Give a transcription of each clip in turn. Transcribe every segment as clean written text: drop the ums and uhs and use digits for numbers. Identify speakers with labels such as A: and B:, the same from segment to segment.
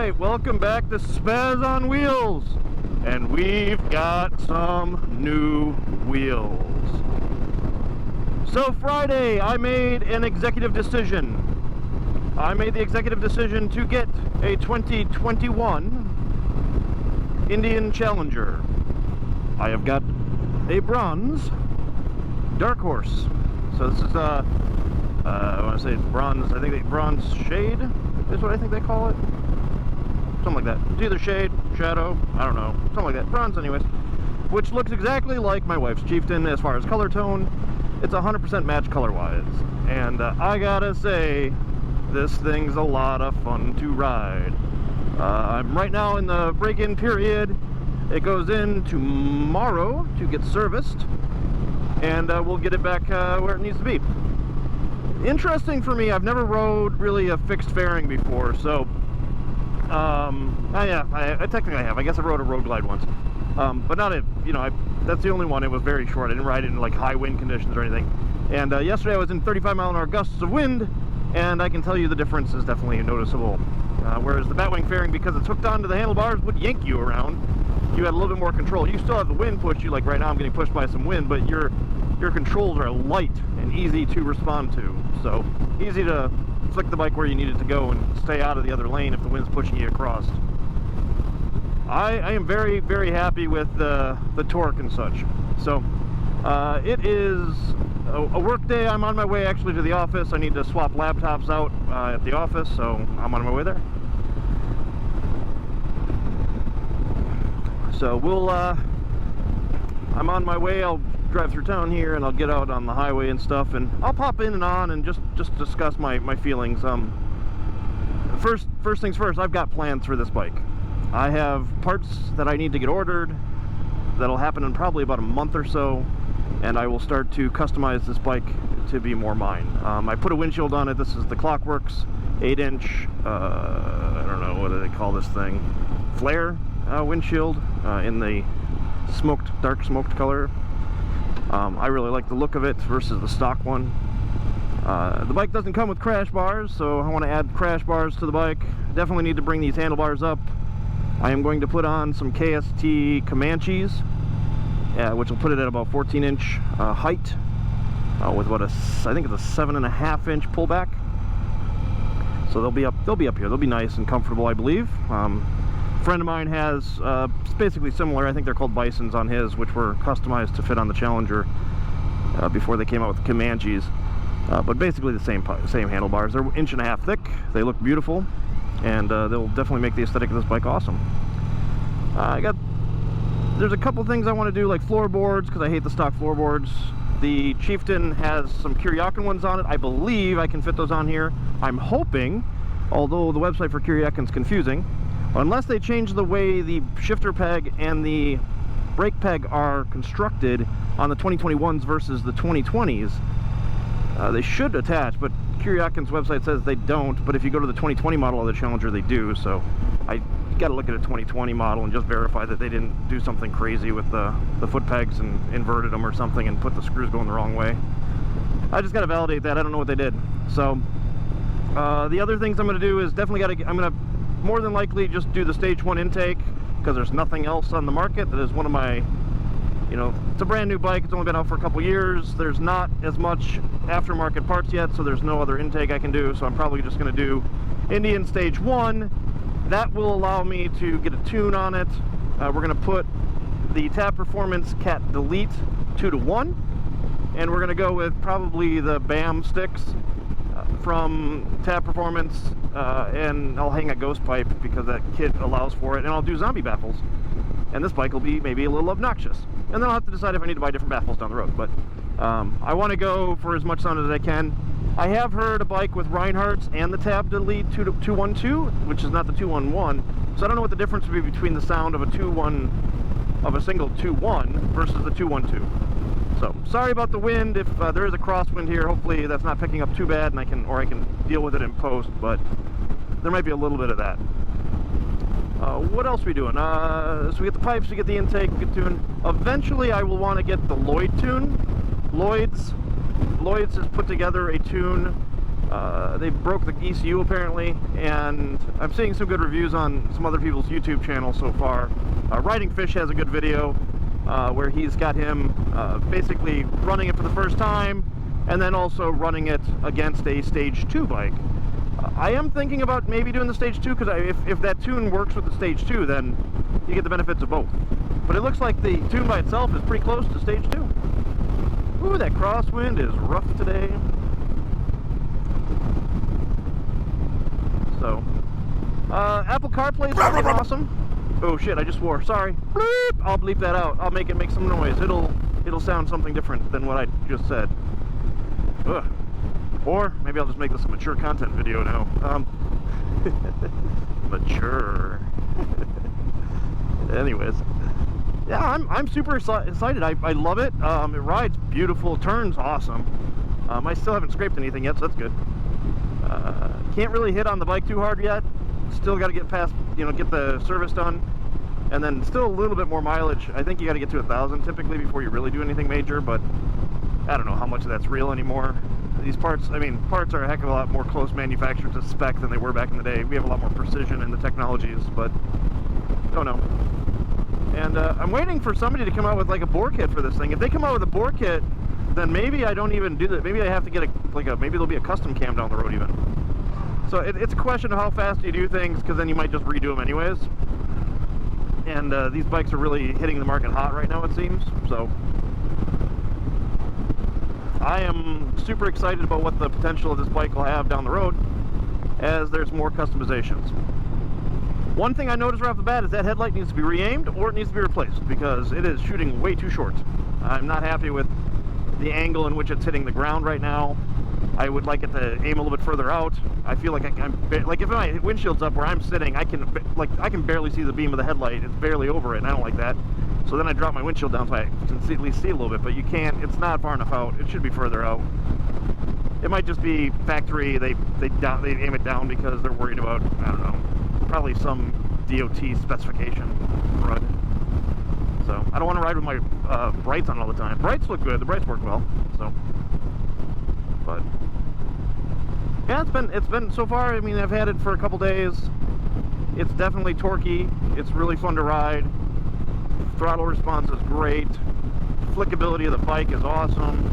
A: Alright, welcome back to Spaz on Wheels. And we've got some new wheels. So Friday, I made an executive decision. I made the executive decision to get a 2021 Indian Challenger. I have got a bronze Dark Horse. So this is I want to say it's bronze. I think bronze shade is what I think they call it. Something like that. It's either shade, shadow, I don't know. Something like that. Bronze anyways. Which looks exactly like my wife's Chieftain as far as color tone. It's 100% match color-wise. And I gotta say, this thing's a lot of fun to ride. I'm right now in the break-in period. It goes in tomorrow to get serviced. And we'll get it back where it needs to be. Interesting for me, I've never rode really a fixed fairing before, so yeah, I technically have. I guess I rode a road glide once, but not a, that's the only one. It was very short. I didn't ride it in like high wind conditions or anything. And yesterday I was in 35-mile-an-hour gusts of wind, and I can tell you the difference is definitely noticeable. Whereas the Batwing fairing, because it's hooked onto the handlebars, would yank you around. You had a little bit more control. You still have the wind push you, like right now I'm getting pushed by some wind, but your controls are light and easy to respond to. So easy to flick the bike where you need it to go and stay out of the other lane if the wind's pushing you across. I am very, very happy with the torque and such. So it is a work day. I'm on my way actually to the office. I need to swap laptops out at the office, so I'm on my way there. So we'll I'm on my way. I'll drive through town here and I'll get out on the highway and stuff, and I'll pop in and on and just discuss my feelings. First things first, I've got plans for this bike. I have parts that I need to get ordered. That'll happen in probably about a month or so, and I will start to customize this bike to be more mine. I put a windshield on it. This is the Clockworks 8-inch I don't know, what do they call this thing, flare windshield in the dark smoked color. I really like the look of it versus the stock one. The bike doesn't come with crash bars, so I want to add crash bars to the bike. Definitely need to bring these handlebars up. I am going to put on some KST Comanches, which will put it at about 14-inch height, with what I think it's a 7.5-inch pullback. So they'll be up here. They'll be nice and comfortable, I believe. A friend of mine has basically similar. I think they're called Bisons on his, which were customized to fit on the Challenger before they came out with the Comanches. But basically the same handlebars. They're 1.5 inches thick. They look beautiful, and they'll definitely make the aesthetic of this bike awesome. There's a couple things I want to do, like floorboards, because I hate the stock floorboards. The Chieftain has some Kuryakyn ones on it. I believe I can fit those on here. I'm hoping, although the website for Kuryakyn's confusing, unless they change the way the shifter peg and the brake peg are constructed on the 2021s versus the 2020s, they should attach, but Kuryakyn's website says they don't. But if you go to the 2020 model of the Challenger, they do. So I got to look at a 2020 model and just verify that they didn't do something crazy with the foot pegs and inverted them or something and put the screws going the wrong way. I just got to validate that. I don't know what they did. So the other things I'm going to do is definitely I'm going to more than likely just do the stage 1 intake, because there's nothing else on the market. That is one of my, it's a brand new bike. It's only been out for a couple years. There's not as much aftermarket parts yet, so there's no other intake I can do. So I'm probably just going to do Indian stage 1. That will allow me to get a tune on it. We're going to put the Tab Performance Cat Delete 2-to-1, and we're going to go with probably the B.A.M sticks from Tab Performance, and I'll hang a ghost pipe because that kit allows for it, and I'll do zombie baffles, and this bike will be maybe a little obnoxious, and then I'll have to decide if I need to buy different baffles down the road. But I want to go for as much sound as I can. I have heard a bike with Reinhardt's and the Tab Delete 212, which is not the 211, so I don't know what the difference would be between the sound of a single 2-1 versus the 212. So sorry about the wind. If there is a crosswind here, hopefully that's not picking up too bad, and I can deal with it in post. But there might be a little bit of that. What else are we doing? So we get the pipes, we get the intake, we get tune. Eventually, I will want to get the Lloydz Tune. Lloydz has put together a tune They broke the ECU apparently, and I'm seeing some good reviews on some other people's YouTube channels so far. Riding Fish has a good video where he's got him basically running it for the first time, and then also running it against a Stage 2 bike. I am thinking about maybe doing the Stage 2, because if that tune works with the Stage 2, then you get the benefits of both. But it looks like the tune by itself is pretty close to Stage 2. Ooh, that crosswind is rough today. So, Apple CarPlay is fucking awesome. Oh shit, I just swore. Sorry. Bleep! I'll bleep that out. I'll make it make some noise. It'll sound something different than what I just said. Ugh. Or maybe I'll just make this a mature content video now. Mature. Anyways, yeah, I'm super excited. I love it. It rides beautiful, turns awesome. I still haven't scraped anything yet, so that's good. Can't really hit on the bike too hard yet. Still got to get past, get the service done, and then still a little bit more mileage. I think you got to get to 1,000 typically before you really do anything major, but I don't know how much of that's real anymore. These parts, parts are a heck of a lot more close manufactured to spec than they were back in the day. We have a lot more precision in the technologies, but don't know. And I'm waiting for somebody to come out with like a bore kit for this thing. If they come out with a bore kit, then maybe I don't even do that. Maybe I have to get maybe there'll be a custom cam down the road even. So it's a question of how fast you do things, because then you might just redo them anyways. And these bikes are really hitting the market hot right now, it seems. So I am super excited about what the potential of this bike will have down the road as there's more customizations. One thing I noticed right off the bat is that headlight needs to be re-aimed, or it needs to be replaced, because it is shooting way too short. I'm not happy with the angle in which it's hitting the ground right now. I would like it to aim a little bit further out. I feel like if my windshield's up where I'm sitting, I can barely see the beam of the headlight. It's barely over it, and I don't like that. So then I drop my windshield down so I can at least see a little bit, but you can't. It's not far enough out. It should be further out. It might just be factory. They aim it down because they're worried about, I don't know, probably some DOT specification run. So I don't want to ride with my brights on all the time. Brights look good. The brights work well. So, but yeah, it's been so far. I've had it for a couple days. It's definitely torquey. It's really fun to ride. Throttle response is great. Flickability of the bike is awesome.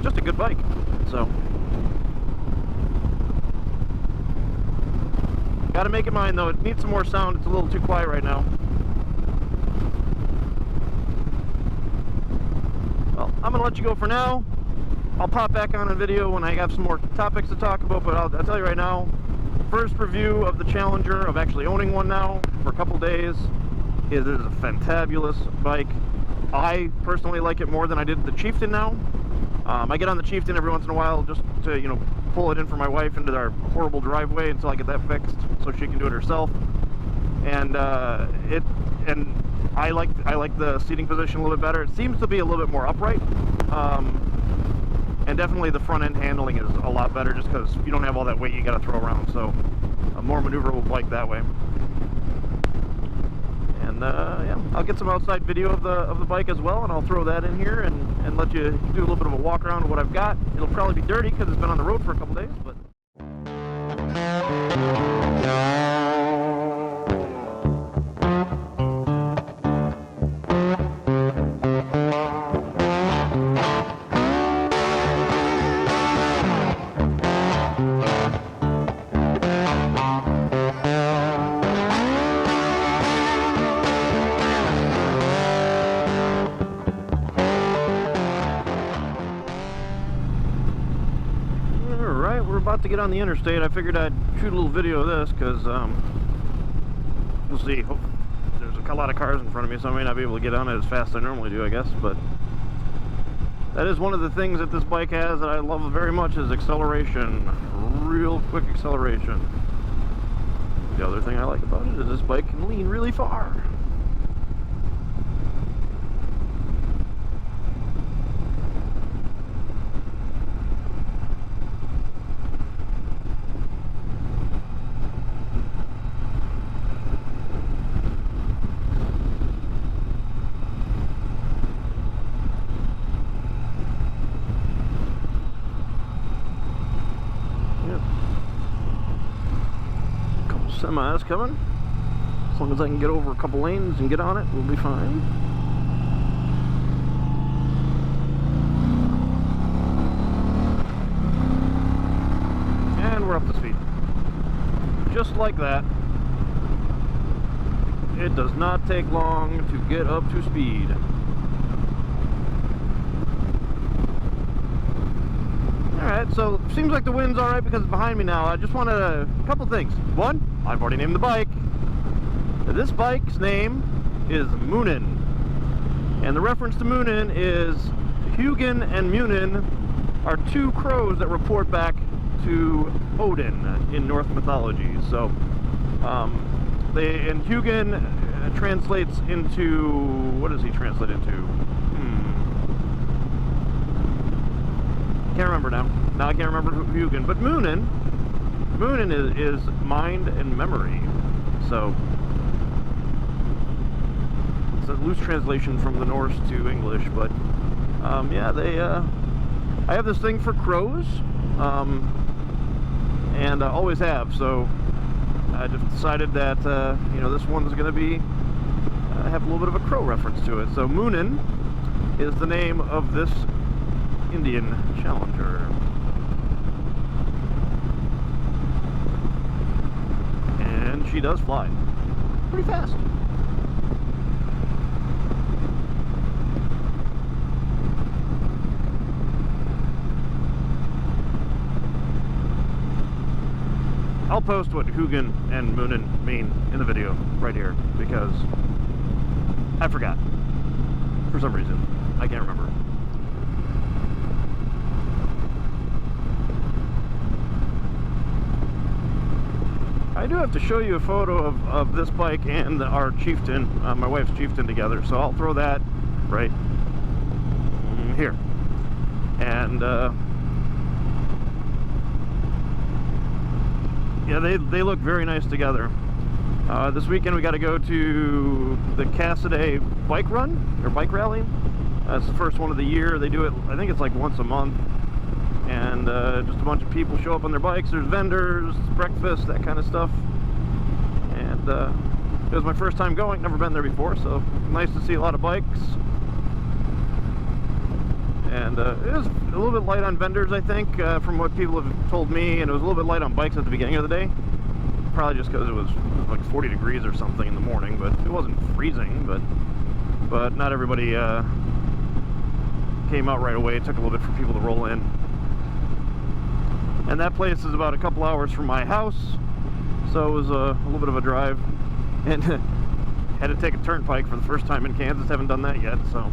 A: Just a good bike. So gotta make it mine though. It needs some more sound. It's a little too quiet right now. Well, I'm gonna let you go for now. I'll pop back on a video when I have some more topics to talk about, but I'll tell you right now, first review of the Challenger, of actually owning one now for a couple days, is a fantabulous bike. I personally like it more than I did the Chieftain now. I get on the Chieftain every once in a while just to, pull it in for my wife into our horrible driveway until I get that fixed so she can do it herself. And I like the seating position a little bit better. It seems to be a little bit more upright. And definitely the front end handling is a lot better just because you don't have all that weight you got to throw around. So a more maneuverable bike that way. And yeah, I'll get some outside video of the bike as well, and I'll throw that in here and let you do a little bit of a walk around of what I've got. It'll probably be dirty because it's been on the road for a couple days, but to get on the interstate. I figured I'd shoot a little video of this because we'll see. There's a lot of cars in front of me, so I may not be able to get on it as fast as I normally do, I guess, but that is one of the things that this bike has that I love very much, is acceleration. Real quick acceleration. The other thing I like about it is this bike can lean really far. semi is coming. As long as I can get over a couple lanes and get on it, we'll be fine. And we're up to speed. Just like that. It does not take long to get up to speed. Alright, so seems like the wind's alright because it's behind me now. I just wanted a couple things. One, I've already named the bike. This bike's name is Moonin. And the reference to Moonin is Hugin and Munin are two crows that report back to Odin in Norse mythology. So, and Hugin translates into, what does he translate into? Can't remember now. Now I can't remember Hugin. But Moonin is mind and memory. So it's a loose translation from the Norse to English. But yeah, I have this thing for crows, and I always have. So I just decided that you know, this one's going to be have a little bit of a crow reference to it. So Moonin is the name of this Indian Challenger. And she does fly pretty fast. I'll post what Hugin and Moonin mean in the video right here because I forgot for some reason. I can't remember. I do have to show you a photo of this bike and our Chieftain, my wife's Chieftain together, so I'll throw that right here. And yeah, they look very nice together. This weekend we got to go to the Cassidy bike run, or bike rally. That's the first one of the year. They do it, I think it's like once a month. And just a bunch of people show up on their bikes. There's vendors, breakfast, that kind of stuff. And it was my first time going, never been there before, so nice to see a lot of bikes. And it was a little bit light on vendors, I think, from what people have told me, and it was a little bit light on bikes at the beginning of the day. Probably just because it was like 40 degrees or something in the morning, but it wasn't freezing, but not everybody came out right away. It took a little bit for people to roll in. And that place is about a couple hours from my house, so it was a little bit of a drive. And had to take a turnpike for the first time in Kansas. Haven't done that yet, so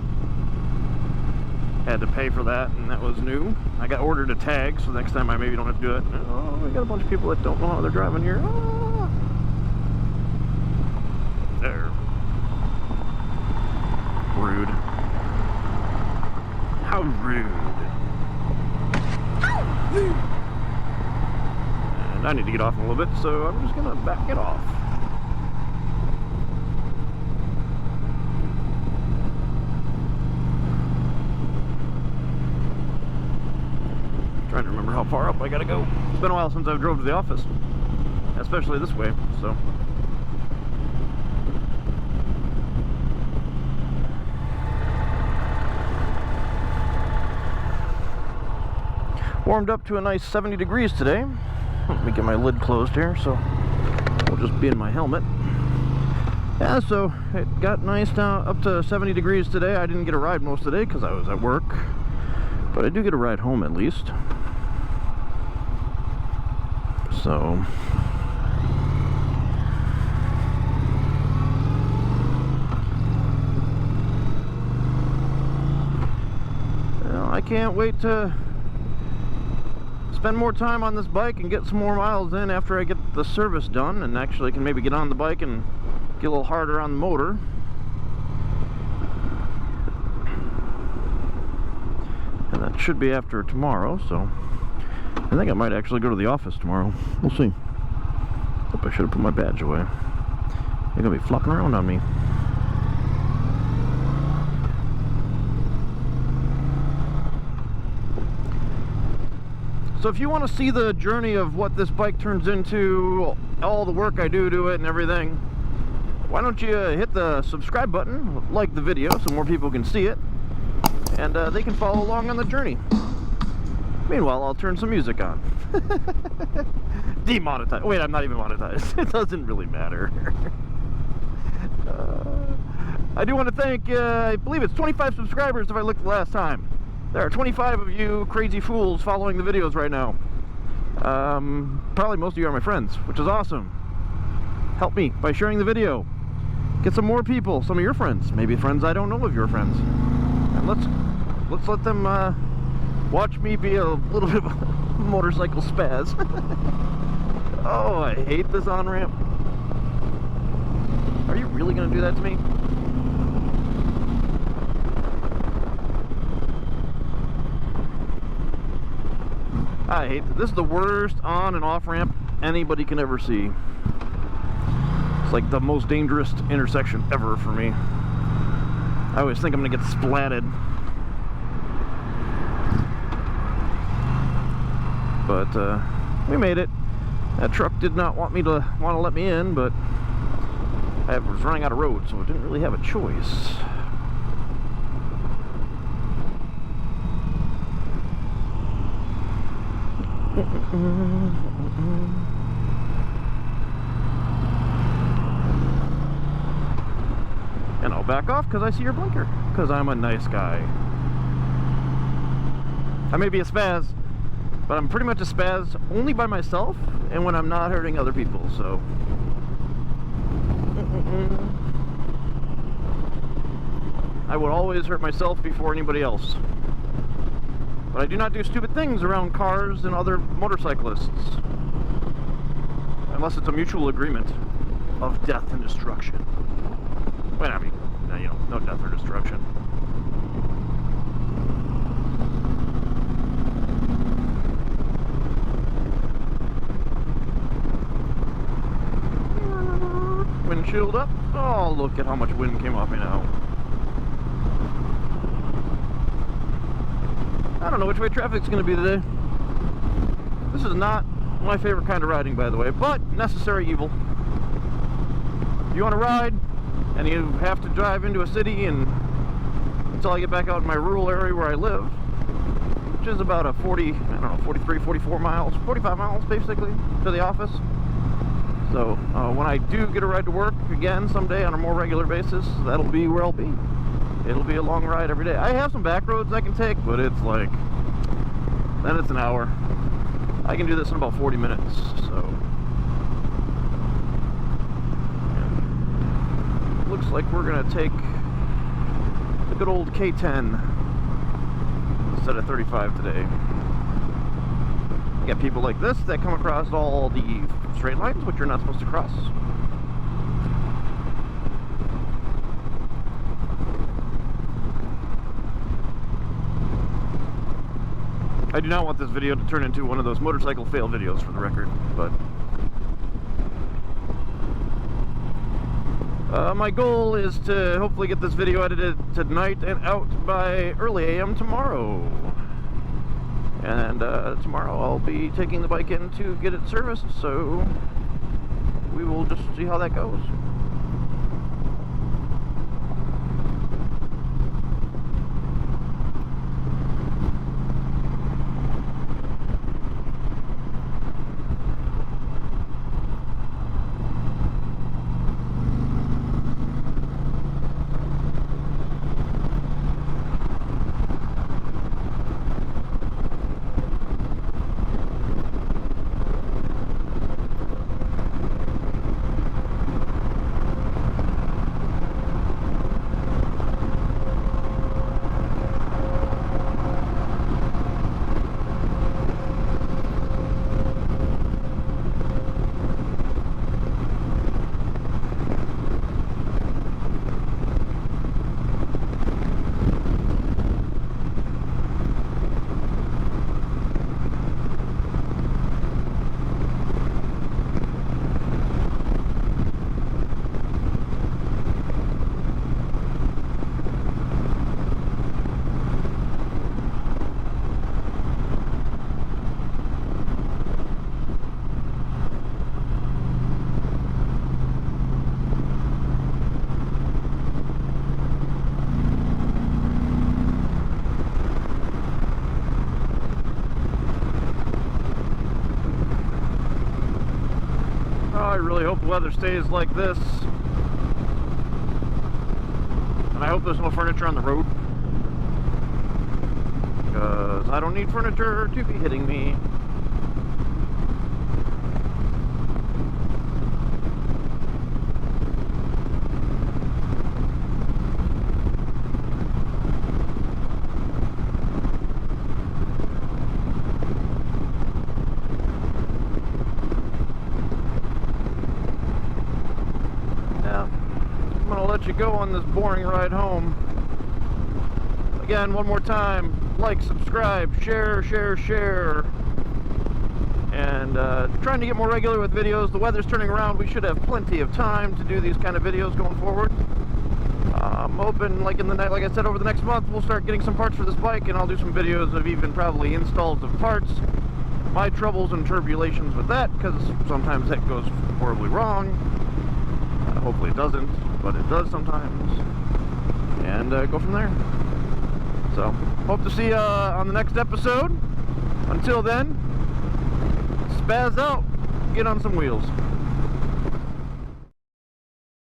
A: had to pay for that, and that was new. I got ordered a tag, so next time I maybe don't have to do it. Oh, we got a bunch of people that don't know how they're driving here. Oh. There. Rude. How rude. And I need to get off in a little bit, so I'm just gonna back it off. Trying to remember how far up I gotta go. It's been a while since I've drove to the office, especially this way, so. Warmed up to a nice 70 degrees today. Let me get my lid closed here, so we'll just be in my helmet. Yeah, so it got nice down up to 70 degrees today. I didn't get a ride most of the day because I was at work, but I do get a ride home at least. So well, I can't wait to spend more time on this bike and get some more miles in after I get the service done, and actually can maybe get on the bike and get a little harder on the motor. And that should be after tomorrow, so I think I might actually go to the office tomorrow. We'll see. Hope I should have put my badge away. They're gonna be flopping around on me. So if you want to see the journey of what this bike turns into all the work I do to it and everything, why don't you hit the subscribe button, like the video so more people can see it, and they can follow along on the journey. Meanwhile, I'll turn some music on. Demonetized. Wait, I'm not even monetized. It doesn't really matter. I do want to thank, I believe it's 25 subscribers if I looked the last time. There are 25 of you crazy fools following the videos right now. Probably most of you are my friends, which is awesome. Help me by sharing the video. Get some more people, some of your friends, maybe friends I don't know of your friends. And let's let them watch me be a little bit of a motorcycle spaz. Oh, I hate this on-ramp. Are you really going to do that to me? I hate this. This is the worst on and off ramp anybody can ever see. It's like the most dangerous intersection ever for me. I always think I'm gonna get splatted. But we made it. That truck did not want to let me in, but I was running out of road, so I didn't really have a choice. And I'll back off because I see your blinker, because I'm a nice guy. I may be a spaz, but I'm pretty much a spaz only by myself and when I'm not hurting other people, so I would always hurt myself before anybody else. But I do not do stupid things around cars and other motorcyclists. Unless it's a mutual agreement of death and destruction. Well, I mean, you know, no death or destruction. Windshield up. Oh, look at how much wind came off me now. I don't know which way traffic's going to be today. This is not my favorite kind of riding, by the way, but necessary evil. If you want to ride, and you have to drive into a city and until I get back out in my rural area where I live, which is about a 43, 44 miles, 45 miles basically to the office. So when I do get a ride to work again someday on a more regular basis, that'll be where I'll be. It'll be a long ride every day. I have some back roads I can take, but it's like, then it's an hour. I can do this in about 40 minutes, so. Yeah. Looks like we're gonna take the good old K10 instead of 35 today. You got people like this that come across all the straight lines, which you're not supposed to cross. I do not want this video to turn into one of those motorcycle fail videos, for the record, but my goal is to hopefully get this video edited tonight and out by early AM tomorrow. And tomorrow I'll be taking the bike in to get it serviced, so we will just see how that goes. I really hope the weather stays like this. And I hope there's no furniture on the road. Because I don't need furniture to be hitting me. You go on this boring ride home. Again, one more time, like, subscribe, share, and trying to get more regular with videos. The weather's turning around. We should have plenty of time to do these kind of videos going forward. I'm hoping, like I said, over the next month we'll start getting some parts for this bike, and I'll do some videos of even probably installs of parts, my troubles and turbulations with that, because sometimes that goes horribly wrong. Hopefully it doesn't, but it does sometimes, and go from there. So, hope to see you on the next episode. Until then, spaz out, get on some wheels.